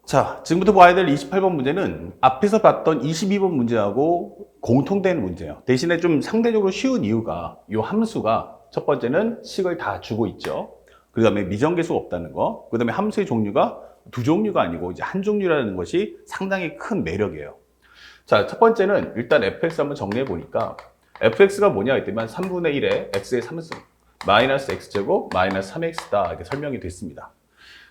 자, 지금부터 봐야 될 28번 문제는 앞에서 봤던 22번 문제하고 공통된 문제예요. 대신에 좀 상대적으로 쉬운 이유가 이 함수가 첫 번째는 식을 다 주고 있죠. 그 다음에 미정계수가 없다는 거. 그 다음에 함수의 종류가 두 종류가 아니고 이제 한 종류라는 것이 상당히 큰 매력이에요. 자, 첫 번째는 일단 fx 한번 정리해 보니까 fx가 뭐냐 했더니 3분의 1의 x의 3승 마이너스 x제곱 마이너스 3x다 이렇게 설명이 됐습니다.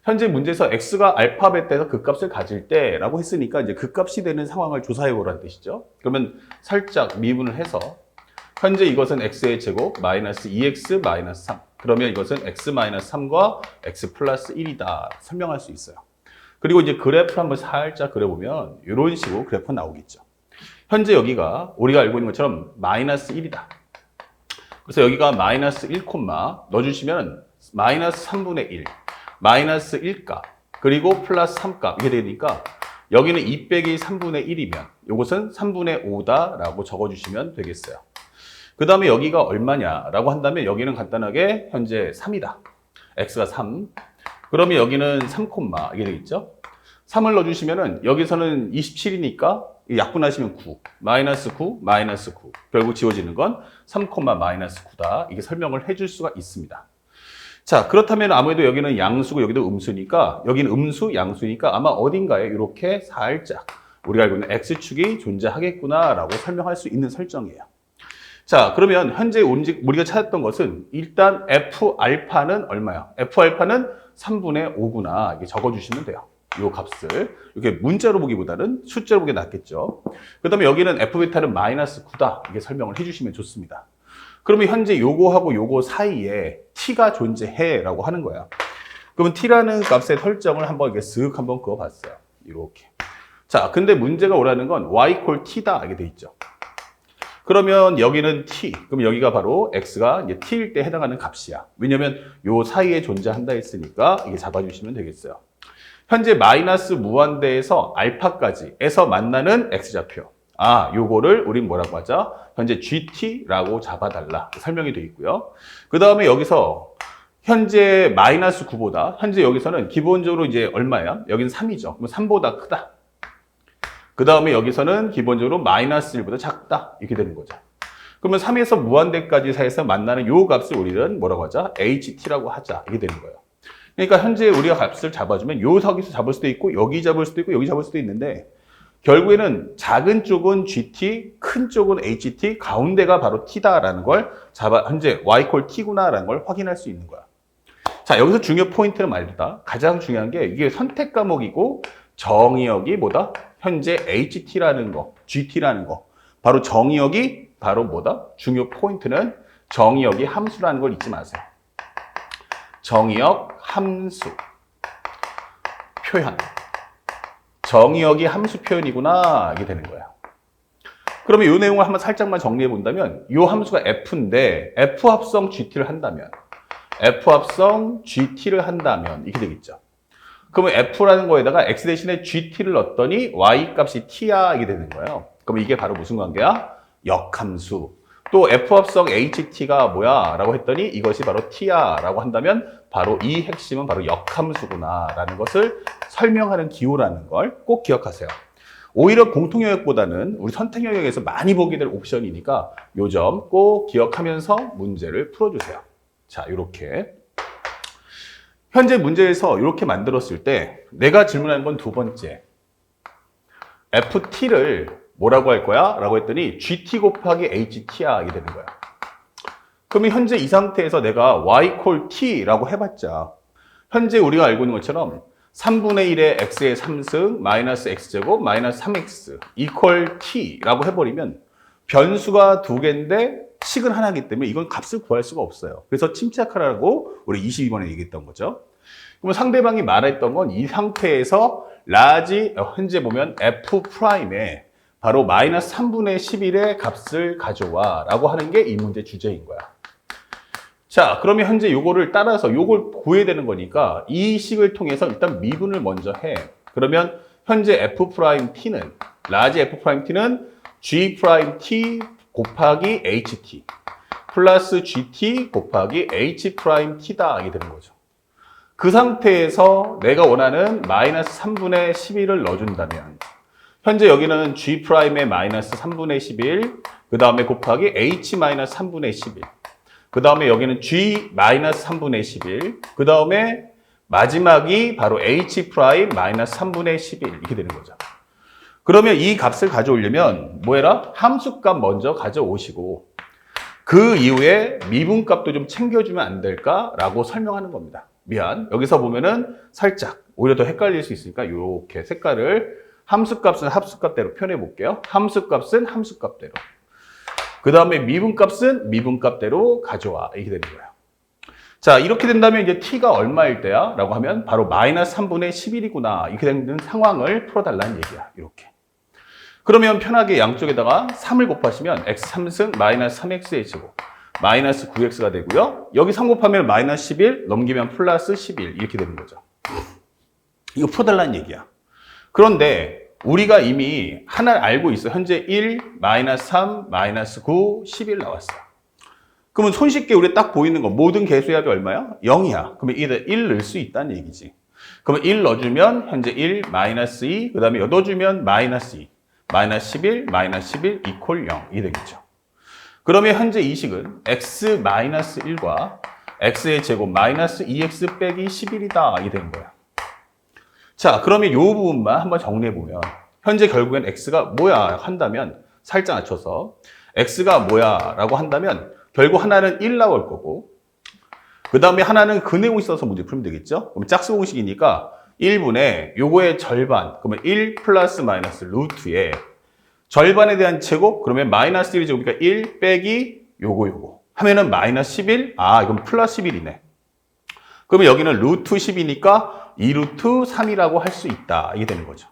현재 문제에서 x가 알파 베타에서 극값을 가질 때라고 했으니까 이제 극값이 되는 상황을 조사해 보라는 뜻이죠. 그러면 살짝 미분을 해서 현재 이것은 x의 제곱 마이너스 2x 마이너스 3. 그러면 이것은 x 마이너스 3과 x 플러스 1이다 설명할 수 있어요. 그리고 이제 그래프를 한번 살짝 그려보면 이런 식으로 그래프가 나오겠죠. 현재 여기가 우리가 알고 있는 것처럼 마이너스 1이다. 그래서 여기가 마이너스 1, 넣어주시면 마이너스 3분의 1. 마이너스 1값, 그리고 플러스 3값, 이게 되니까 여기는 2 빼기 3분의 1이면 이것은 3분의 5다라고 적어주시면 되겠어요. 그 다음에 여기가 얼마냐라고 한다면 여기는 간단하게 현재 3이다. x가 3. 그러면 여기는 3, 이게 되겠죠? 3을 넣어주시면은 여기서는 27이니까 약분하시면 9. 마이너스 9, 마이너스 9. 결국 지워지는 건 3, 마이너스 9다. 이게 설명을 해줄 수가 있습니다. 자, 그렇다면 아무래도 여기는 양수고 여기도 음수니까 여기는 음수, 양수니까 아마 어딘가에 이렇게 살짝 우리가 알고 있는 x축이 존재하겠구나라고 설명할 수 있는 설정이에요. 자, 그러면 현재 우리가 찾았던 것은 일단 f알파는 얼마야? f알파는 3분의 5구나. 이렇게 적어주시면 돼요. 이 값을. 이렇게 문자로 보기보다는 숫자로 보기 낫겠죠. 그 다음에 여기는 f베타는 마이너스 9다. 이게 설명을 해주시면 좋습니다. 그러면 현재 요거하고 요거 사이에 t가 존재해 라고 하는 거야. 그러면 t라는 값의 설정을 한번 이렇게 쓱 한번 그어봤어요. 이렇게. 자, 근데 문제가 오라는 건 y equal t다. 이게 돼 있죠. 그러면 여기는 t. 그럼 여기가 바로 x가 이제 t일 때 해당하는 값이야. 왜냐면 요 사이에 존재한다 했으니까 이게 잡아주시면 되겠어요. 현재 마이너스 무한대에서 알파까지에서 만나는 x좌표. 아, 요거를 우린 뭐라고 하자? 현재 GT라고 잡아달라. 설명이 되어 있고요. 그 다음에 여기서 현재 마이너스 9보다 현재 여기서는 기본적으로 이제 얼마야? 여기는 3이죠. 그럼 3보다 크다. 그 다음에 여기서는 기본적으로 마이너스 1보다 작다. 이렇게 되는 거죠. 그러면 3에서 무한대까지 사이에서 만나는 요 값을 우리는 뭐라고 하자? HT라고 하자. 이게 되는 거예요. 그러니까 현재 우리가 값을 잡아주면 요 서기서 잡을 수도 있고 여기 잡을 수도 있고 여기 잡을 수도 있는데 결국에는 작은 쪽은 GT, 큰 쪽은 HT, 가운데가 바로 T다라는 걸 현재 Y equal T구나라는 걸 확인할 수 있는 거야. 자, 여기서 중요 포인트는 말이다. 가장 중요한 게 이게 선택 과목이고 정의역이 뭐다? 현재 HT라는 거, GT라는 거. 바로 정의역이 바로 뭐다? 중요 포인트는 정의역이 함수라는 걸 잊지 마세요. 정의역 함수 표현. 정의역이 함수 표현이구나 이게 되는 거야. 그러면 이 내용을 한번 살짝만 정리해 본다면 이 함수가 f인데 f 합성 gt를 한다면 이렇게 되겠죠. 그러면 f라는 거에다가 x 대신에 gt를 넣었더니 y 값이 t야 이게 되는 거예요. 그럼 이게 바로 무슨 관계야? 역함수. 또 f 합성 ht가 뭐야? 라고 했더니 이것이 바로 t야 라고 한다면 바로 이 핵심은 바로 역함수구나 라는 것을 설명하는 기호라는 걸 꼭 기억하세요. 오히려 공통영역보다는 우리 선택영역에서 많이 보게 될 옵션이니까 요 점 꼭 기억하면서 문제를 풀어주세요. 자, 이렇게 현재 문제에서 이렇게 만들었을 때 내가 질문한 건 두 번째 ft를 뭐라고 할 거야? 라고 했더니 gt 곱하기 ht야 이게 되는 거야. 그러면 현재 이 상태에서 내가 y equal t라고 해봤자 현재 우리가 알고 있는 것처럼 3분의 1의 x의 3승 마이너스 x제곱 마이너스 3x equal t라고 해버리면 변수가 두 개인데 식은 하나이기 때문에 이건 값을 구할 수가 없어요. 그래서 침착하라고 우리 22번에 얘기했던 거죠. 그러면 상대방이 말했던 건 이 상태에서 라지 현재 보면 f'에 바로 마이너스 3분의 11의 값을 가져와 라고 하는 게 이 문제 주제인 거야. 자, 그러면 현재 요거를 따라서 요걸 구해야 되는 거니까 이 식을 통해서 일단 미분을 먼저 해. 그러면 현재 f't는 라지 f't는 g't 곱하기 ht 플러스 gt 곱하기 h't다 이게 되는 거죠. 그 상태에서 내가 원하는 마이너스 3분의 11을 넣어준다면 현재 여기는 G'의 마이너스 3분의 11, 그 다음에 곱하기 H 마이너스 3분의 11, 그 다음에 여기는 G 마이너스 3분의 11, 그 다음에 마지막이 바로 H 프라임 마이너스 3분의 11 이렇게 되는 거죠. 그러면 이 값을 가져오려면 뭐 해라? 함수값 먼저 가져오시고 그 이후에 미분값도 좀 챙겨주면 안 될까라고 설명하는 겁니다. 미안. 여기서 보면은 살짝 오히려 더 헷갈릴 수 있으니까 이렇게 색깔을 함수값은 함수값대로 표현해 볼게요. 함수값은 함수값대로. 그 다음에 미분값은 미분값대로 가져와. 이렇게 되는 거예요. 자, 이렇게 된다면 이제 t가 얼마일 때야? 라고 하면 바로 마이너스 3분의 11이구나. 이렇게 되는 상황을 풀어달라는 얘기야. 이렇게. 그러면 편하게 양쪽에다가 3을 곱하시면 x 3승 마이너스 3x의 제곱 마이너스 9x가 되고요. 여기 3 곱하면 마이너스 11 넘기면 플러스 11 이렇게 되는 거죠. 이거 풀어달라는 얘기야. 그런데 우리가 이미 하나를 알고 있어. 현재 1, 마이너스 3, 마이너스 9, 11 나왔어. 그러면 손쉽게 우리 딱 보이는 거 모든 개수의 합이 얼마야? 0이야. 그러면 1 넣을 수 있다는 얘기지. 그러면 1 넣어주면 현재 1, 마이너스 2, 그 다음에 넣어주면 마이너스 2, 마이너스 11, 마이너스 11 이퀄 0 이 되겠죠. 그러면 현재 이 식은 x 마이너스 1과 x의 제곱 마이너스 2x 빼기 11이다. 이 되는 거야. 자, 그러면 이 부분만 한번 정리해보면 현재 결국엔 x가 뭐야 한다면 살짝 낮춰서 x가 뭐야 라고 한다면 결국 하나는 1 나올 거고 그 다음에 하나는 그 내용이 있어서 문제 풀면 되겠죠? 그럼 짝수 공식이니까 1분의 요거의 절반 그러면 1 플러스 마이너스 루트에 절반에 대한 제곱 그러면 마이너스 1이 제곱이니까 1 빼기 요거 하면은 마이너스 11 아 이건 플러스 11이네. 그러면 여기는 루트 10이니까 2루트 3이라고 할 수 있다. 이게 되는 거죠.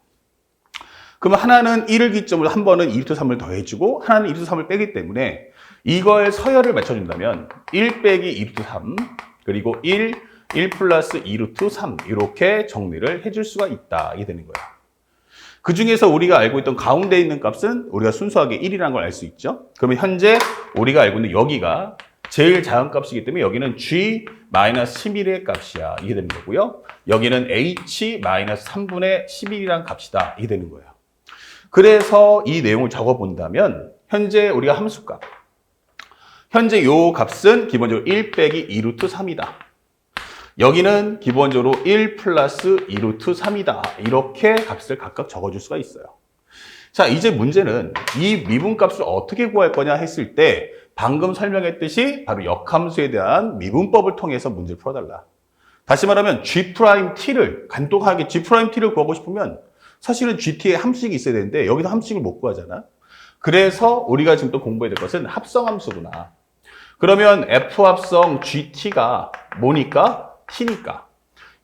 그러면 하나는 1을 기점으로 한 번은 2루트 3을 더해주고 하나는 2루트 3을 빼기 때문에 이걸 서열을 맞춰준다면 1 빼기 2루트 3 그리고 1 플러스 2루트 3 이렇게 정리를 해줄 수가 있다. 이게 되는 거예요. 그 중에서 우리가 알고 있던 가운데 있는 값은 우리가 순수하게 1이라는 걸 알 수 있죠. 그러면 현재 우리가 알고 있는 여기가 제일 작은 값이기 때문에 여기는 G-11의 값이야. 이게 되는 거고요. 여기는 H-3분의 11이라는 값이다. 이게 되는 거예요. 그래서 이 내용을 적어본다면 현재 우리가 함수값 현재 요 값은 기본적으로 1 빼기 2루트 3이다. 여기는 기본적으로 1 플러스 2루트 3이다. 이렇게 값을 각각 적어줄 수가 있어요. 자, 이제 문제는 이 미분값을 어떻게 구할 거냐 했을 때 방금 설명했듯이 바로 역함수에 대한 미분법을 통해서 문제를 풀어달라. 다시 말하면 G'T를 간독하게 G'T를 구하고 싶으면 사실은 GT에 함수식이 있어야 되는데 여기서 함수식을 못 구하잖아. 그래서 우리가 지금 또 공부해야 될 것은 합성함수구나. 그러면 F합성 GT가 뭐니까? T니까.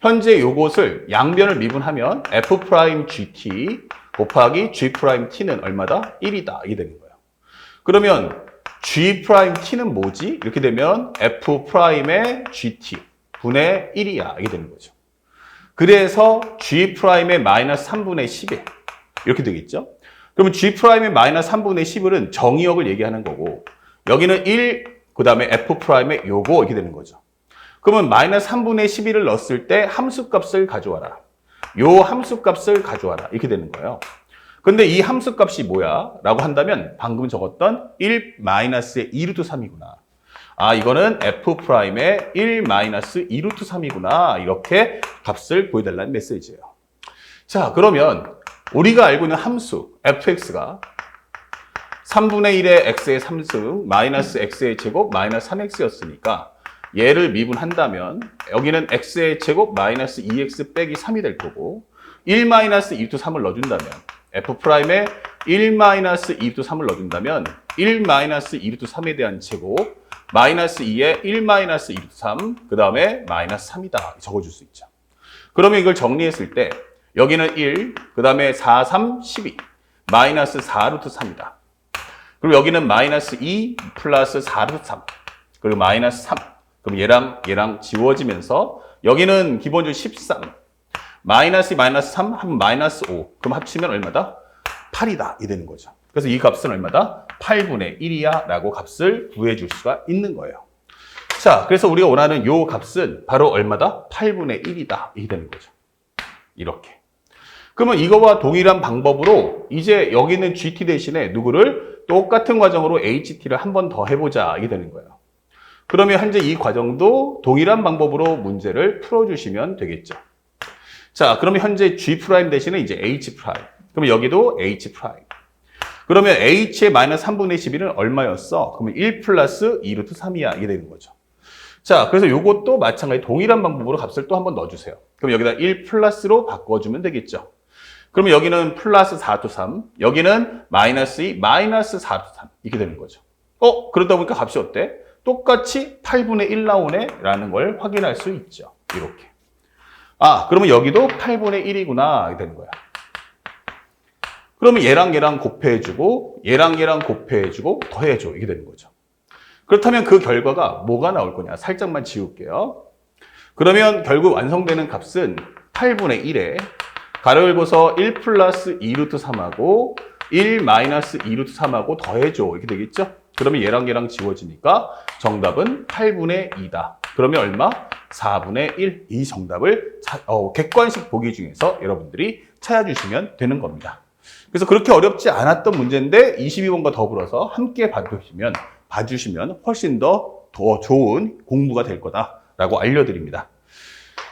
현재 요것을 양변을 미분하면 F'GT 곱하기 G'T는 얼마다? 1이다. 이게 되는 거예요. 그러면 G'T는 뭐지? 이렇게 되면 F'의 GT 분의 1이야. 이게 되는 거죠. 그래서 G'의 마이너스 3분의 11 이렇게 되겠죠? 그러면 G'의 마이너스 3분의 11은 정의역을 얘기하는 거고 여기는 1, 그 다음에 F'의 요거 이렇게 되는 거죠. 그러면 마이너스 3분의 11을 넣었을 때 함수값을 가져와라. 요 함수값을 가져와라. 이렇게 되는 거예요. 근데 이 함수값이 뭐야? 라고 한다면 방금 적었던 1 마이너스의 2루트 3이구나. 아, 이거는 F'의 1 마이너스 2루트 3이구나. 이렇게 값을 보여달라는 메시지예요. 자, 그러면 우리가 알고 있는 함수 fx가 3분의 1의 x의 3승 마이너스 x의 제곱 마이너스 3x였으니까 얘를 미분한다면 여기는 x의 제곱 마이너스 2x 빼기 3이 될 거고 1 마이너스 2루트 3을 넣어준다면 F'의 1 마이너스 2루트 3을 넣어준다면 1 마이너스 2루트 3에 대한 제곱 마이너스 2에 1 마이너스 2루트 3 그 다음에 마이너스 3이다 적어줄 수 있죠. 그러면 이걸 정리했을 때 여기는 1 그 다음에 4, 3, 12 마이너스 4루트 3이다. 그리고 여기는 마이너스 2 플러스 4루트 3 그리고 마이너스 3 그럼 얘랑 지워지면서 여기는 기본적으로 13 마이너스 3 하면 마이너스 5 그럼 합치면 얼마다? 8이다 이 되는 거죠. 그래서 이 값은 얼마다? 8분의 1이야 라고 값을 구해줄 수가 있는 거예요. 자, 그래서 우리가 원하는 요 값은 바로 얼마다? 8분의 1이다. 이게 되는 거죠. 이렇게. 그러면 이거와 동일한 방법으로 이제 여기 있는 GT 대신에 누구를 똑같은 과정으로 HT를 한 번 더 해보자. 이게 되는 거예요. 그러면 현재 이 과정도 동일한 방법으로 문제를 풀어주시면 되겠죠. 자, 그러면 현재 G' 대신에 이제 H'. 그러면 여기도 H'. 그러면 H의 마이너스 3분의 11은 얼마였어? 그러면 1 플러스 2 루트 3이야. 이게 되는 거죠. 자, 그래서 요것도 마찬가지 동일한 방법으로 값을 또 한번 넣어주세요. 그럼 여기다 1 플러스로 바꿔주면 되겠죠. 그러면 여기는 플러스 4 루트 3, 여기는 마이너스 2, 마이너스 4 루트 3 이렇게 되는 거죠. 그러다 보니까 값이 어때? 똑같이 8분의 1 나오네 라는 걸 확인할 수 있죠. 이렇게. 그러면 여기도 8분의 1이구나 이렇게 되는 거야. 그러면 얘랑 얘랑 곱해주고 얘랑 얘랑 곱해주고 더해줘 이게 되는 거죠. 그렇다면 그 결과가 뭐가 나올 거냐? 살짝만 지울게요. 그러면 결국 완성되는 값은 8분의 1에 가로 열고서 1 플러스 2 루트 3하고 1 마이너스 2 루트 3하고 더해줘 이렇게 되겠죠? 그러면 얘랑 얘랑 지워지니까 정답은 8분의 2다. 그러면 얼마? 4분의 1. 이 정답을 객관식 보기 중에서 여러분들이 찾아주시면 되는 겁니다. 그래서 그렇게 어렵지 않았던 문제인데 22번과 더불어서 함께 봐주시면 훨씬 더 좋은 공부가 될 거다라고 알려드립니다.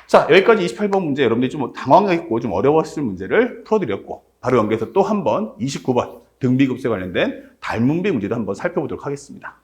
자, 여기까지 28번 문제 여러분들이 좀 당황했고 좀 어려웠을 문제를 풀어드렸고 바로 연계해서 또 한 번 29번 등비급수에 관련된 닮은비 문제도 한번 살펴보도록 하겠습니다.